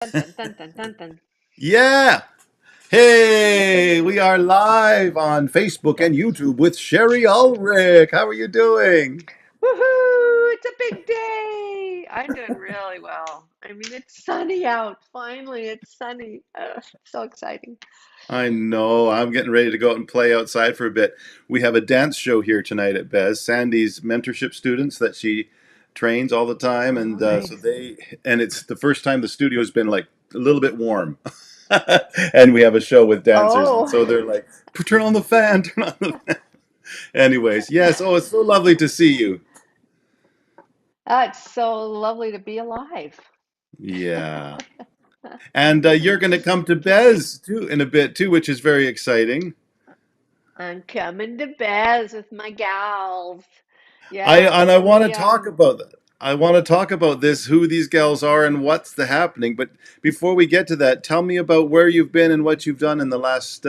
Dun, dun, dun, dun, dun, dun. Yeah. Hey, we are live on Facebook and Yes. YouTube with Shari Ulrich. How are you doing? Woohoo! It's a big day. I'm doing really well. I mean, it's sunny out. Finally, it's sunny. So exciting. I know. I'm getting ready to go out and play outside for a bit. We have a dance show here tonight at Bez. Sandy's mentorship students that she trains all the time, Oh, and nice. and it's the first time the studio's been like a little bit warm, and we have a show with dancers, and Oh, so they're like, "Turn on the fan, turn on the fan." Anyways, yes. Oh, it's so lovely to see you. it's so lovely to be alive. Yeah. And you're going to come to Bez too in a bit too, which is very exciting. I'm coming to Bez with my gals. I Yeah, and I we'll want to be talk about that. I want to talk about this, who these gals are, and what's the happening. But before we get to that, tell me about where you've been and what you've done in the last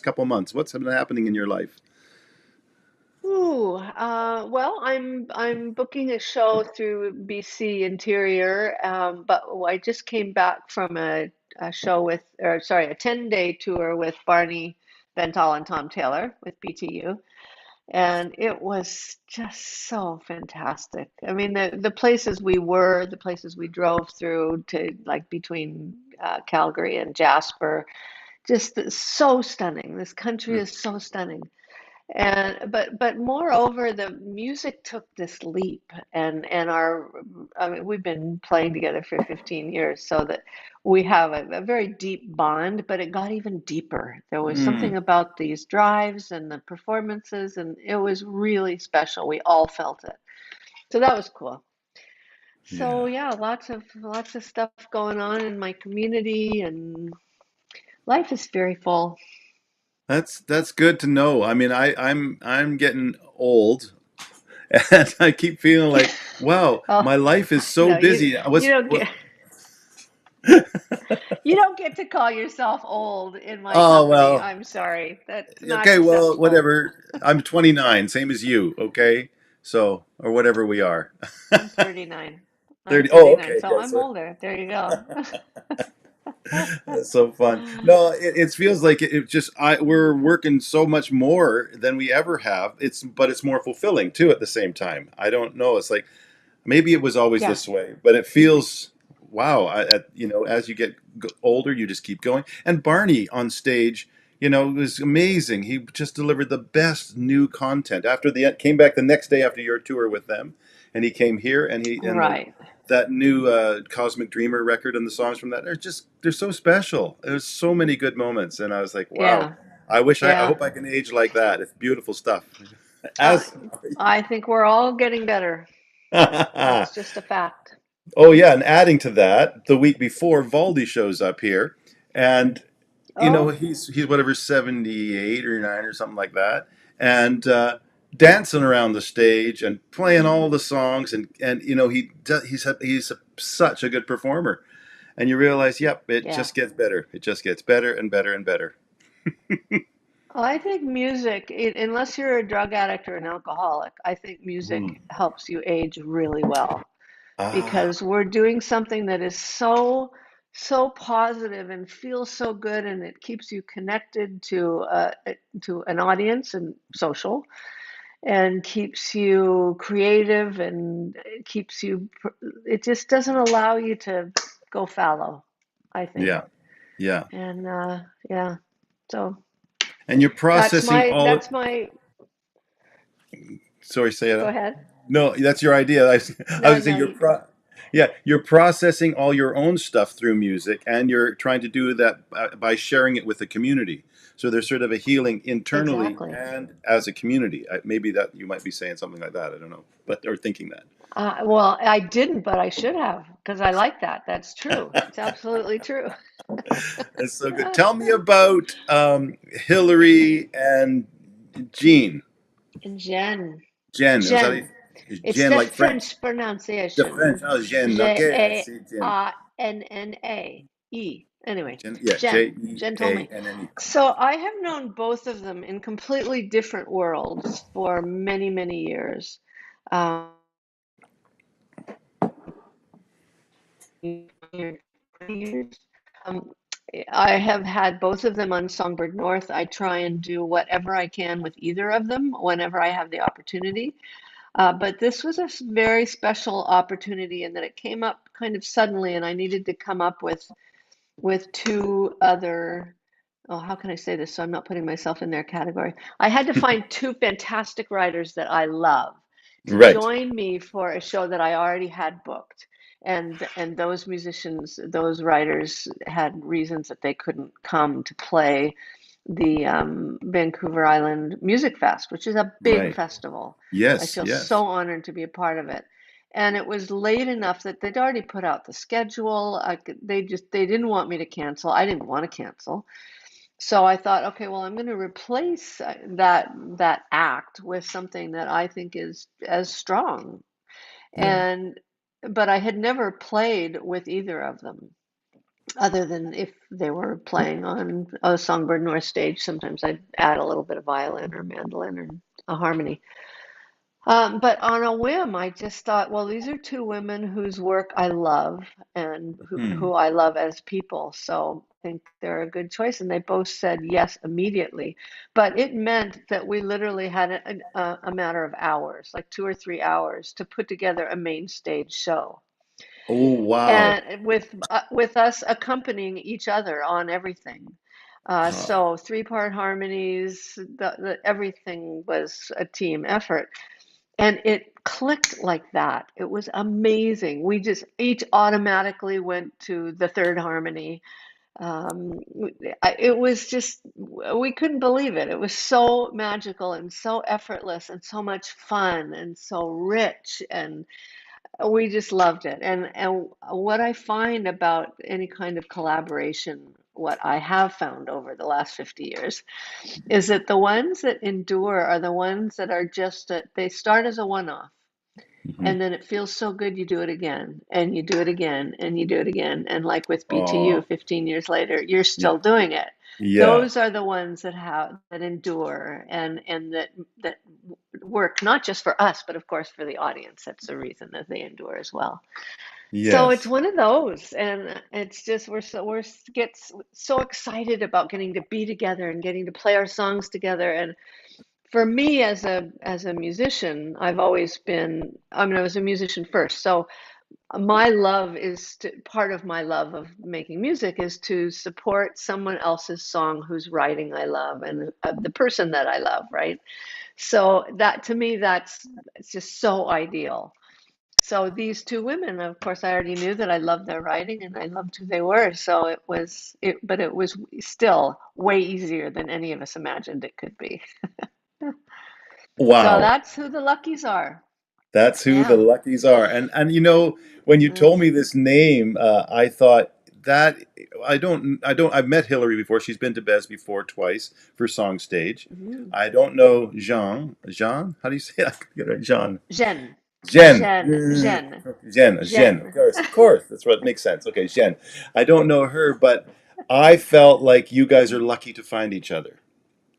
couple months. What's been happening in your life? Well, I'm booking a show through BC Interior, but I just came back from a show with, or sorry, a 10-day tour with Barney Bentall and Tom Taylor with BTU, and it was just so fantastic. I mean, the places we were, the places we drove through to, like between Calgary and Jasper, just so stunning. This country Hmm. is so stunning. And but moreover, the music took this leap, and our, I mean, we've been playing together for 15 years, so that we have a very deep bond, but it got even deeper. There was Hmm. something about these drives and the performances, and it was really special. We all felt it. So that was cool. So Yeah. yeah, lots of stuff going on in my community, and life is very full. That's good to know. I mean, I'm getting old, and I keep feeling like, wow, Oh, my life is so no, busy. I you was, don't get You don't get to call yourself old in my oh company. well. I'm sorry. That's not Okay, well, acceptable. whatever. I'm 29, same as you, okay? So, or whatever we are. I'm 39. I'm 30. Oh, 39, okay. so Yeah, I'm so older. There you go. that's so fun. No, it feels like it just we're working so much more than we ever have. But it's more fulfilling too at the same time. I don't know. It's like maybe it was always Yeah, this way, but it feels wow. As you get older, you just keep going. And Barney on stage, it was amazing. He just delivered the best new content after the came back the next day after your tour with them, and he came here and he and the right. that new Cosmic Dreamer record and the songs from that they're so special. There's so many good moments, and I was like, wow. Yeah, I yeah. hope I can age like that. It's beautiful stuff. Uh, As I think we're all getting better. That's just a fact. Oh yeah, and adding to that, the week before, Valdi shows up here, and Oh, he's whatever 78 or 9 or something like that, and dancing around the stage and playing all the songs, and such a good performer, and you realize, yep, it yeah. just gets better. It just gets better and better and better. I think music, unless you're a drug addict or an alcoholic, I think Hmm. music helps you age really well, Ah, because we're doing something that is so positive and feels so good, and it keeps you connected to an audience and social, and keeps you creative, and it just doesn't allow you to go fallow, I think. yeah, yeah, And yeah, so and you're that's processing my all. that's my Sorry, say go it. ahead. No, that's your idea. I No, was saying no. yeah, you're processing all your own stuff through music, and you're trying to do that by sharing it with the community. So there's sort of a healing internally Exactly. and as a community. Maybe that you might be saying something like that. I don't know, but or thinking Well, I didn't, but I should have, because I like that. That's true. It's absolutely true. that. That's so good. Tell me about Hillary and Jean. And Jen, Jen, is that Jen. is It's Jen the like French? French The French. pronunciation. Oh, Jen. Okay, I see Jen. Janna. Anyway, Jen. Yeah, Jen. Jen told me. Jeanne. So I have known both of them in completely different worlds for many, many years. Um, years. Um, I have had both of them on Songbird North. I try and do whatever I can with either of them whenever I have the opportunity. But this was a very special opportunity in that it came up kind of suddenly, and I needed to come up with two other, oh, how can I say this so I'm not putting myself in their category? I had to find two fantastic writers that I love to Right. join me for a show that I already had booked. And those musicians, those writers had reasons that they couldn't come to play the Vancouver Island Music Fest, which is a big Right. festival. I Yes. feel Yes. so honored to be a part of it. And it was late enough that they'd already put out the schedule. They didn't want me to cancel. I didn't want to cancel. So I thought, okay, well, I'm going to replace that act with something that I think is as strong. Yeah. And but I had never played with either of them, other than if they were playing on a Songbird North stage. Sometimes I'd add a little bit of violin or mandolin or a harmony. But on a whim, I just thought, well, these are two women whose work I love and who Hmm. I love as people. So I think they're a good choice. And they both said yes immediately. But it meant that we literally had a matter of hours, like 2 or 3 hours, to put together a main stage show. Oh, wow. And with us accompanying each other on everything. Huh. So three-part harmonies, everything was a team effort. And it clicked like that. It was amazing. We just each automatically went to the third harmony. It was just, we couldn't believe it. It was so magical and so effortless and so much fun and so rich. And we just loved it. And what I find about any kind of collaboration, what I have found over the last 50 years, is that the ones that endure are the ones that are just, they start as a one-off. Hmm. And then it feels so good, you do it again, and you do it again, and you do it again. And like with BTU, Oh, 15 years later, you're yeah. still doing it. Yeah. Those are the ones that endure and that work not just for us, but of course for the audience. That's the reason that they endure as well. So it's Yes. one of those, and it's just we're get so excited about getting to be together and getting to play our songs together. And for me as a musician, I've always been, I mean, I was a musician first. So my love is to, part of my love of making music is to support someone else's song whose writing I love and the person that I love, right? So that to me, that's it's just so ideal. So these two women, of course, I already knew that I loved their writing and I loved who they were. So but it was still way easier than any of us imagined it could be. So Wow. that's who the Luckies are. That's who the Yeah. Luckies are. And when you told me this name, I thought that I've met Hillary before. She's been to Bez before twice for Song Stage. Mhm. I don't know Jean. How do you say it? I get it. Jean. Jen, Jen. Jen, Jen. Jen. Of course. That's what makes sense. Okay, Jen. I don't know her, but I felt like you guys are lucky to find each other.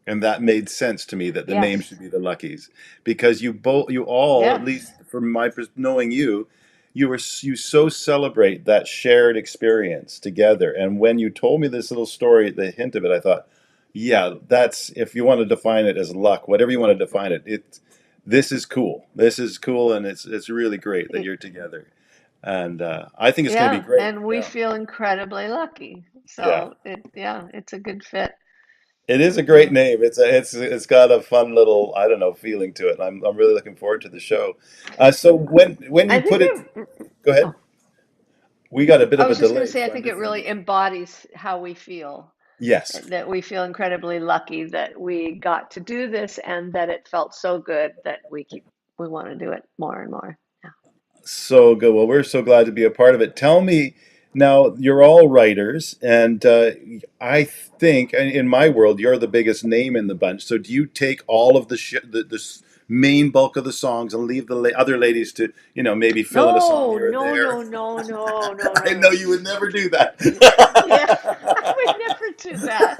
And that made sense to me that the name Yes. should be the Luckies because you all, at Yes. least from my knowing you, you so celebrate that shared experience together. And when you told me this little story, the hint of it, I thought, yeah, that's if you want to define it as luck, whatever you want to define it, this is cool. This is cool, and it's really great that Y- you're together. And I think it's going to be Yeah. great. And we Yeah, feel incredibly lucky. yeah. So yeah, it's a good fit. It is a great Yeah. name. It's got a fun little I don't know feeling to it. I'm really looking forward to the show. So when I you think put it, it, go ahead. oh, We got a bit I of a was just going to delay, say, I so I'm think it just really wondering. embodies how we feel, Yes. that we feel incredibly lucky that we got to do this and that it felt so good that we want to do it more and more. Yeah. So good. Well, we're so glad to be a part of it. Tell me now, you're all writers, and I think in my world, you're the biggest name in the bunch. So do you take all of the main bulk of the songs and leave the other ladies to, maybe fill in a song No, here or no, there? no, no, no, no, I no, know no. you would never do that. Yeah, I would never do that.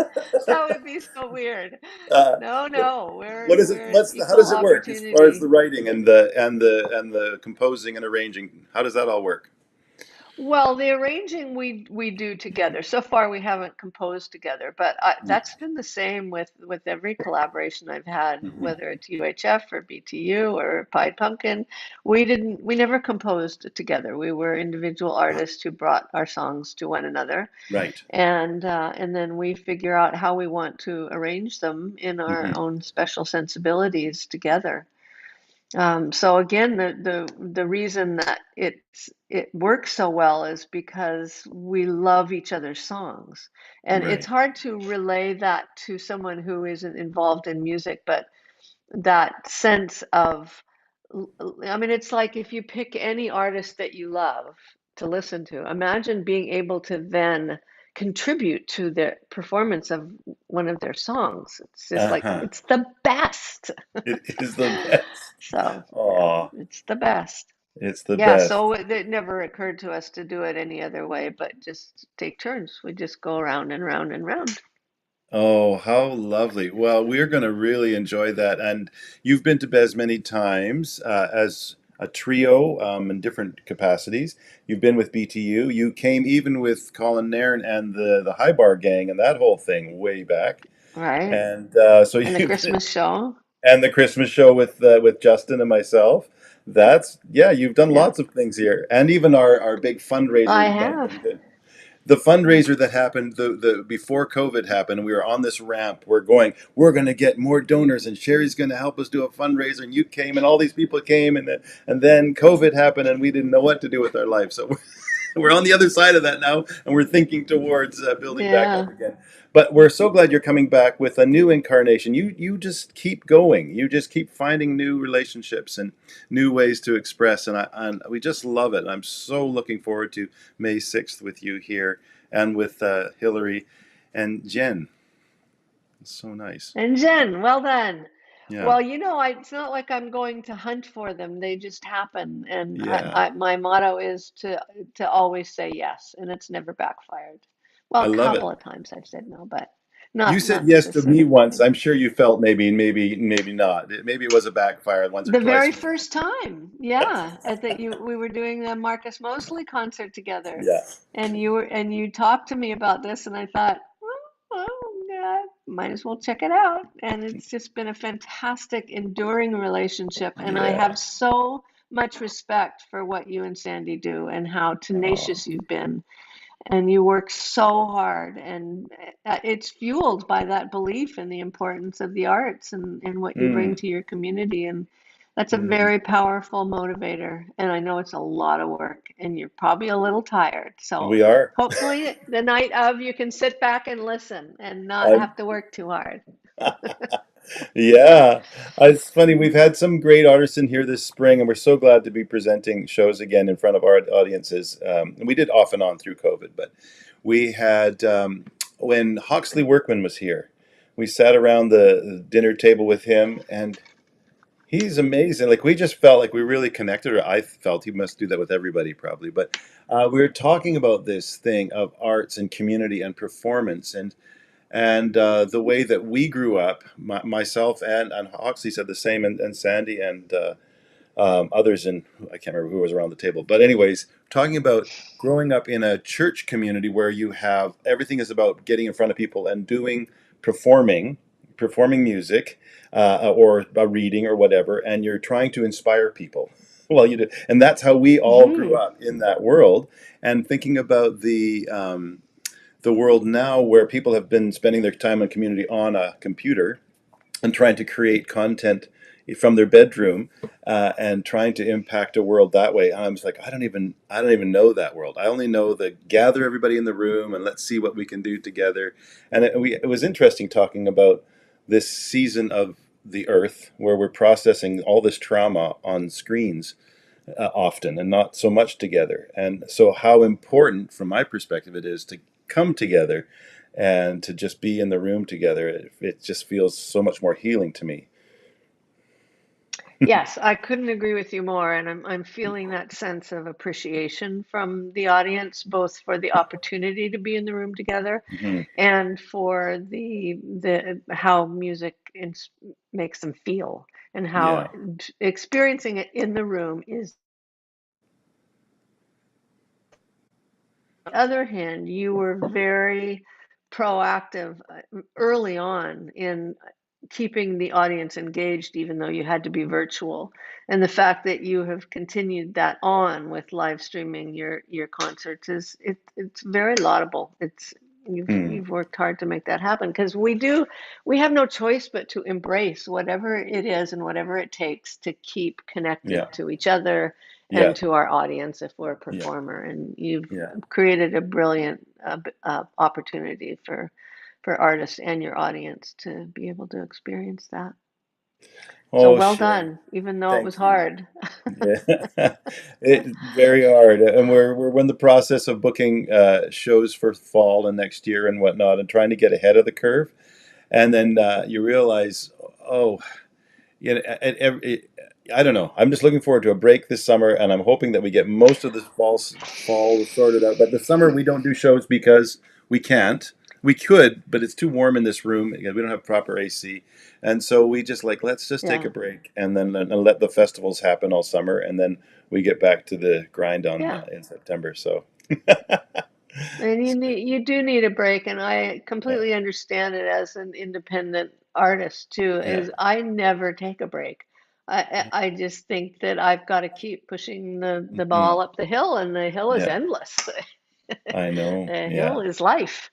That would be so weird. uh, No, what, no, what is it? we're How equal does it work as far as the opportunity. writing and the composing and arranging? How does that all work? Well, the arranging we do together. So far, we haven't composed together, but that's been the same with every collaboration I've had, Hmm. whether it's UHF or BTU or Pied Pumpkin. We never composed together. We were individual artists who brought our songs to one another, Right. and then we figure out how we want to arrange them in our Hmm. own special sensibilities together. So again, the reason that it works so well is because we love each other's songs, and it's Right. hard to relay that to someone who isn't involved in music. But that sense of, I mean, it's like if you pick any artist that you love to listen to, imagine being able to then contribute to the performance of one of their songs. It's just like Uh-huh. it's the best. It is the best. So. Oh, It's the best. it's the Yeah, best. so it never occurred to us to do it any other way, but just take turns. We just go around and round and round. Oh, how lovely. Well, we're going to really enjoy that. And you've been to Bez many times as a trio in different capacities. You've been with BTU. You came even with Colin Nairn and the High Bar Gang and that whole thing way back. Right? And so And the you've been, Christmas show. and the Christmas show with Justin and myself. That's, yeah, you've done Yeah, lots of things here. And even our big I fundraiser that have. we did, the fundraiser that happened the before COVID happened, we were on this ramp. We're going to get more donors, and Sherry's going to help us do a fundraiser. And you came, and all these people came, and then COVID happened, and we didn't know what to do with our life. So we're on the other side of that now, and we're thinking towards building back up Yeah. again. But we're so glad you're coming back with a new incarnation. You just keep going. You just keep finding new relationships and new ways to express, and we just love it. I'm so looking forward to May 6th with you here and with Hillary and Jen. It's so nice. And Jen, well done. Yeah, Well, it's not like I'm going to hunt for them. They just happen. And yeah. my motto is to always say yes, and it's never backfired. Well, I a love it. couple of times I've said no, but You said not yes to me once. specifically. I'm sure you felt maybe not. Maybe it was a backfire once or The twice. very first time, yeah, at that you we were doing the Marcus Mosley concert together, Yeah. and you talked to me about this, and I thought, yeah, might as well check it out. And it's just been a fantastic, enduring relationship, and I Yeah. have so much respect for what you and Sandy do and how Oh. tenacious you've been, and you work so hard, and it's fueled by that belief in the importance of the arts and what you bring Mm, to your community, and that's a mm. very powerful motivator. And I know it's a lot of work, and you're probably a little tired, so We are. hopefully the night of you can sit back and listen and not I, have to work too hard. yeah. It's funny. We've had some great artists in here this spring, and we're so glad to be presenting shows again in front of our audiences. And we did off and on through COVID, but we had when Hawksley Workman was here. We sat around the dinner table with him, and he's amazing. Like we just felt like we really connected, or I felt he must do that with everybody probably. But we were talking about this thing of arts and community and performance, and the way that we grew up. Myself and Hoxley said the same, and Sandy and others, and I can't remember who was around the table. But anyways, talking about growing up in a church community where you have everything is about getting in front of people and performing, performing music, or a reading or whatever, and you're trying to inspire people. Well, you do, and that's how we all grew Hmm. up in that world. And thinking about the world now, where people have been spending their time and community on a computer and trying to create content from their bedroom, and trying to impact a world that way. And I'm just like, I don't even know that world. I only know the gather everybody in the room and let's see what we can do together. And it was interesting talking about this season of the earth where we're processing all this trauma on screens often and not so much together. And so, how important, from my perspective, it is to come together and to just be in the room together. It just feels so much more healing to me. Yes, I couldn't agree with you more, and I'm feeling that sense of appreciation from the audience, both for the opportunity to be in the room together Hmm. and for the how music makes them feel, and how Yeah. experiencing it in the room is other hand, you were very proactive early on in keeping the audience engaged, even though you had to be virtual. And the fact that you have continued that on with live streaming your concerts it's very laudable. It's Hmm. you've worked hard to make that happen because we have no choice but to embrace whatever it is and whatever it takes to keep connected Yeah. to each other and Yeah. to our audience if we're a Yeah. performer. And you've Yeah. created a brilliant opportunity for artists and your audience to be able to experience that. So Oh, well Sherry, done, even though it was thank you. hard. Yeah, it's very hard, and we're in the process of booking shows for fall and next year and whatnot, and trying to get ahead of the curve. And then you realize, oh, you know, I don't know. I'm just looking forward to a break this summer, and I'm hoping that we get most of this fall sorted out. But the summer we don't do shows because we can't. We could, but it's too warm in this room. Again, we don't have proper AC, and so we just like let's just take a Yeah, break and then and let the festivals happen all summer, and then we get back to the grind on yeah. in September. So And you do need a break, and I yeah, completely understand it as an independent artist too, yeah, is I never take a break. I just think that I've got to keep pushing the hmm ball up the hill, and the hill is yeah. endless. I know. The hill Yeah. is life,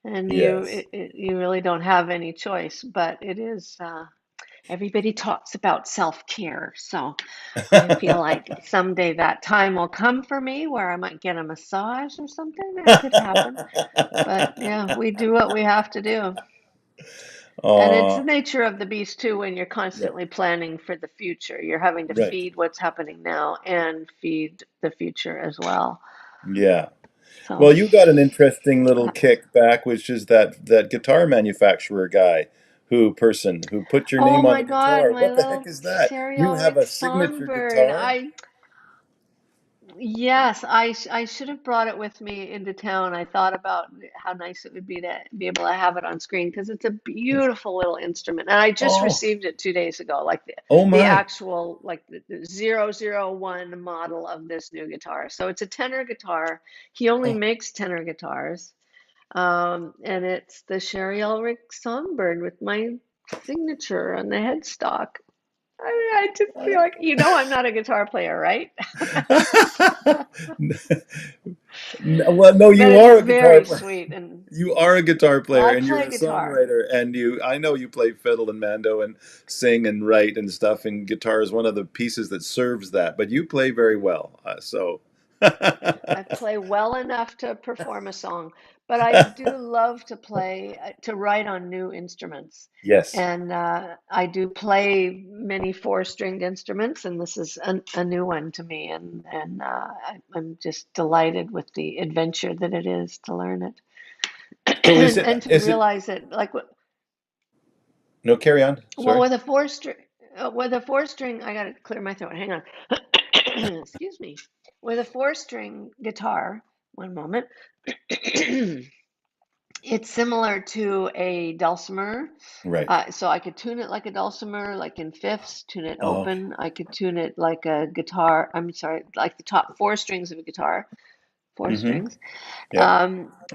and Yes. you really don't have any choice. But it is everybody talks about self-care, so I feel like someday that time will come for me where I might get a massage or something. That could happen. But yeah, we do what we have to do. And it's the Oh, nature of the beast too when you're yeah. constantly planning for the future. You're having to Right. feed what's happening now and feed the future as well. Yeah. So, Well, you got an interesting little uh, kickback, which is that guitar manufacturer guy who put your oh name on my the God, guitar. my What the heck little is that? Shari You have Ulrich a signature songbird. guitar? Yes, I should have brought it with me into town. I thought about how nice it would be to be able to have it on screen because it's a beautiful little instrument. And I just Oh, received it 2 days ago, like oh the my. actual like the 001 model of this new guitar. So it's a tenor guitar. He only Oh. makes tenor guitars. And it's the Shari Ulrich Songbird with my signature on the headstock. I just feel like I'm not a guitar player, right? Well, no, But you it's are a guitar very player. sweet, and You are a guitar well, player I and you're play a guitar. songwriter and I know you play fiddle and mando and sing and write and stuff and guitar is one of the pieces that serves that, but you play very well. So I play well enough to perform a song, but I do love to play, to write on new instruments. yes. And I do play many four-stringed instruments, and this is a new one to me. I'm just delighted with the adventure that it is to learn it So and to is it realize that, like, no, carry on. well, Sorry. with a four string, I gotta clear my throat. Hang on. Excuse me. With a four-string guitar, one moment. It's similar to a dulcimer. Right. So I could tune it like a dulcimer, like in fifths, tune it Oh. open. I could tune it like a guitar. I'm sorry, like the top four strings of a guitar, four Mm-hmm. strings. Yeah.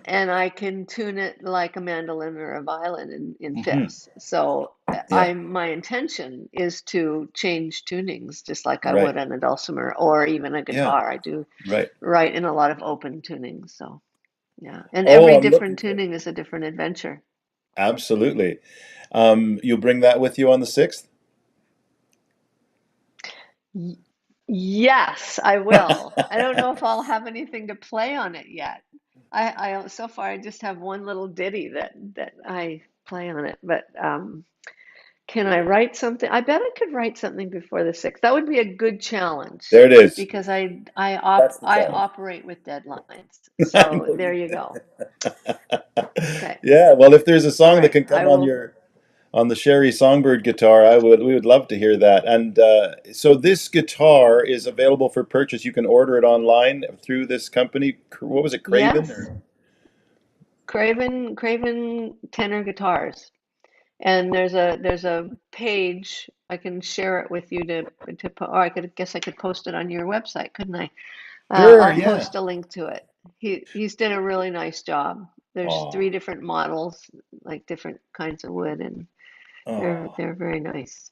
And I can tune it like a mandolin or a violin in Mm-hmm. fifths. So Yeah. my intention is to change tunings just like I would Right. on a dulcimer or even a Yeah. guitar. I do Right. write in a lot of open tunings. So yeah, and Oh, every I'm looking different for tuning is a different adventure. absolutely. You'll bring that with you on the 6th? Y- Yes, I will. I don't know if I'll have anything to play on it yet. I so far I just have one little ditty that I play on it, but can I write something? I bet I could write something before the 6th. That would be a good challenge There it is. because That's the I challenge. operate with deadlines. I So know there you you do. go. Okay. Yeah, well, if there's a All song that right. can I come on will. your on the Sherry Songbird guitar, we would love to hear that. And so this guitar is available for purchase. You can order it online through this company. What was it, Craven Yes. or? Craven tenor guitars. And there's a page I can share it with you or I could guess I could post it on your website, couldn't I? Sure, I'll yeah. post a link to it. He's done a really nice job. There's Oh, three different models, like different kinds of wood, and oh. they're very nice.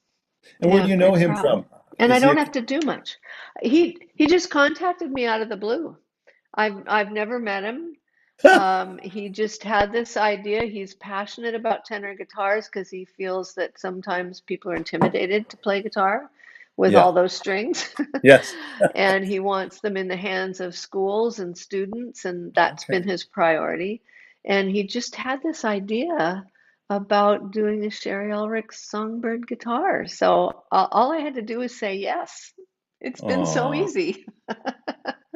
And where Yeah, do I'm you very know him proud. from? And I Is he don't have to do much. He just contacted me out of the blue. I've never met him. He just had this idea. He's passionate about tenor guitars because he feels that sometimes people are intimidated to play guitar with Yeah. all those strings. Yes. And he wants them in the hands of schools and students, and that's been Okay. his priority. And he just had this idea about doing the Shari Ulrich Songbird guitar. So all I had to do was say yes. It's been so Oh, easy.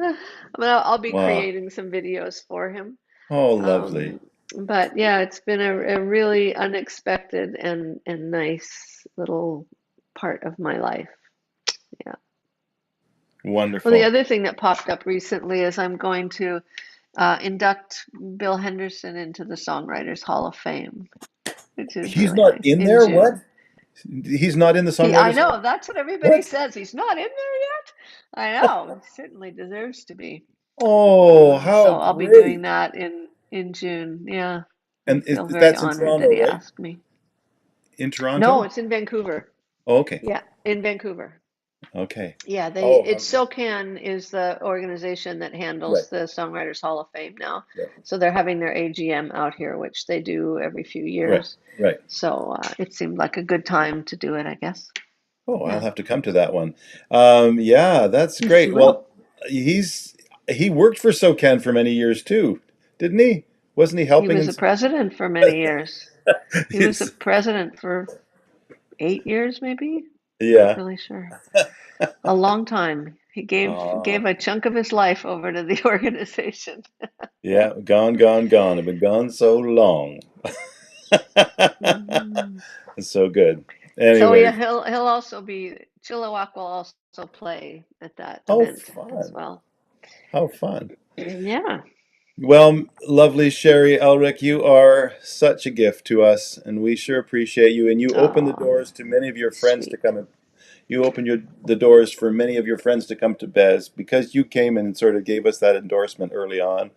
I mean, I'll be wow. creating some videos for him. Oh, lovely. Um, but yeah, it's been a really unexpected and nice little part of my life. Yeah. Well, the Wonderful. other thing that popped up recently is I'm going to induct Bill Henderson into the Songwriters Hall of Fame, which is He's really not nice, in in there? What? June. He's not in the I Songwriters know, Hall? that's what everybody What? says. He's not in there yet. I know, he certainly deserves to be. Oh, how So I'll be doing great. that in June. Yeah, I And feel very that's in honored that Toronto, he right? asked me. In No, Toronto? it's in Vancouver. Oh, okay. Yeah, in Vancouver. Okay. Yeah, Oh, how it's great. SOCAN is the organization that Right. handles the Songwriters Hall of Fame now. Right. So they're having their AGM out here, which they do every few Right. years. Right. So it seemed like a good time to do it, I guess. Oh, I'll Yeah, have to come to that one. Yeah, that's you great. Well, will. he's he worked for SOCAN for many years too, didn't he? Wasn't he He helping was in a some? president for many years. He was a It's, president for 8 years, maybe. Not yeah. really sure. A long time. He gave Oh, a chunk of his life over to the organization. yeah. Gone, gone, gone. I've been gone so long. Mhm. It's so good. So yeah, Anyways, he'll also be Chilliwack will also play at that how event as fun. well. How fun. Yeah. Well, lovely Sherry Elric, you are such a gift to us, and we sure appreciate you. And you open the Oh, doors to many of your friends to sweet. come and you opened the doors for many of your friends to come to Bez because you came and sort of gave us that endorsement early on.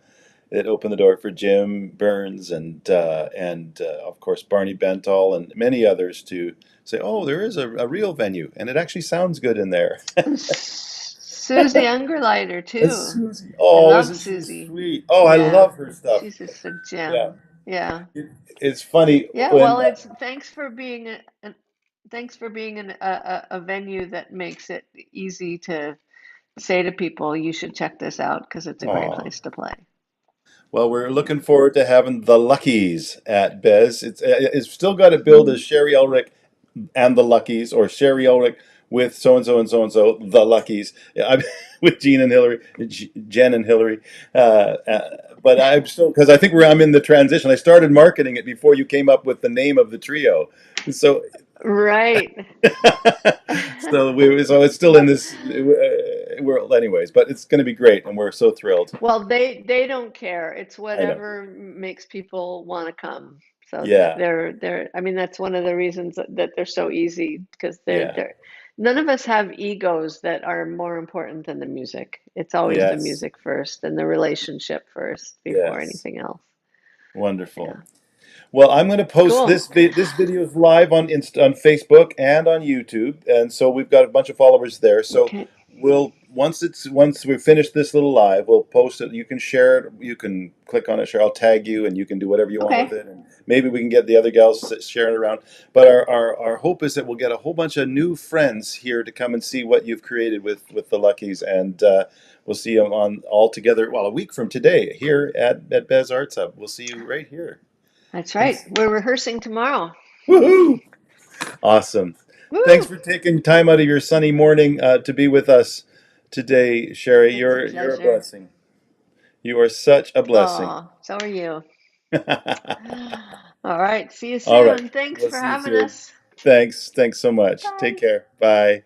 It opened the door for Jim Burns and of course Barney Bentall and many others to say, oh, there is a real venue, and it actually sounds good in there. Susie Ungerleider And too. Susie, I oh, love isn't she Susie. sweet? Oh, I Yeah. love her stuff. She's just a Yeah, gem. Yeah. it's funny Yeah, when well, it's thanks for being a venue that makes it easy to say to people, you should check this out because it's a great oh, place to play. well, we're looking forward to having the Luckies at Bez. It's still got it billed as Mhm. Sherry Elric and the Luckies, or Sherry Ulrich with so and so and so and so, the Luckies. Yeah, I'm with Jean and Hillary, Jen and Hillary. But I'm still because I think I'm in the transition. I started marketing it before you came up with the name of the trio, so Right. so it's still in this world, anyways. But it's going to be great, and we're so thrilled. Well, they don't care. It's I know. whatever makes people want to come. So Yeah. they're I mean that's one of the reasons that they're so easy because Yeah. they're none of us have egos that are more important than the music. It's always the Yes. music first and the relationship first before Yes. anything else. Wonderful. Yeah. Well, I'm going to post Cool. this video is live on on Facebook and on YouTube, and so we've got a bunch of followers there. So Okay. we'll once we finish this little live, we'll post it. You can share it. You can click on it. Share. I'll tag you, and you can do whatever you want with Okay. it. And maybe we can get the other gals sharing it around. But our hope is that we'll get a whole bunch of new friends here to come and see what you've created with the Luckies, and we'll see them on all together. Well, a week from today here at Bez Arts Hub. We'll see you right here. That's And right. We're rehearsing tomorrow. woohoo! Awesome. Thanks Woo! for taking time out of your sunny morning to be with us today, Sherry. It's a You're a pleasure. blessing. You are such a blessing. Oh, so are you. All right. See you All right. soon. Thanks We'll for see you having soon. us. Thanks. Thanks so much. Take Bye. care. Bye.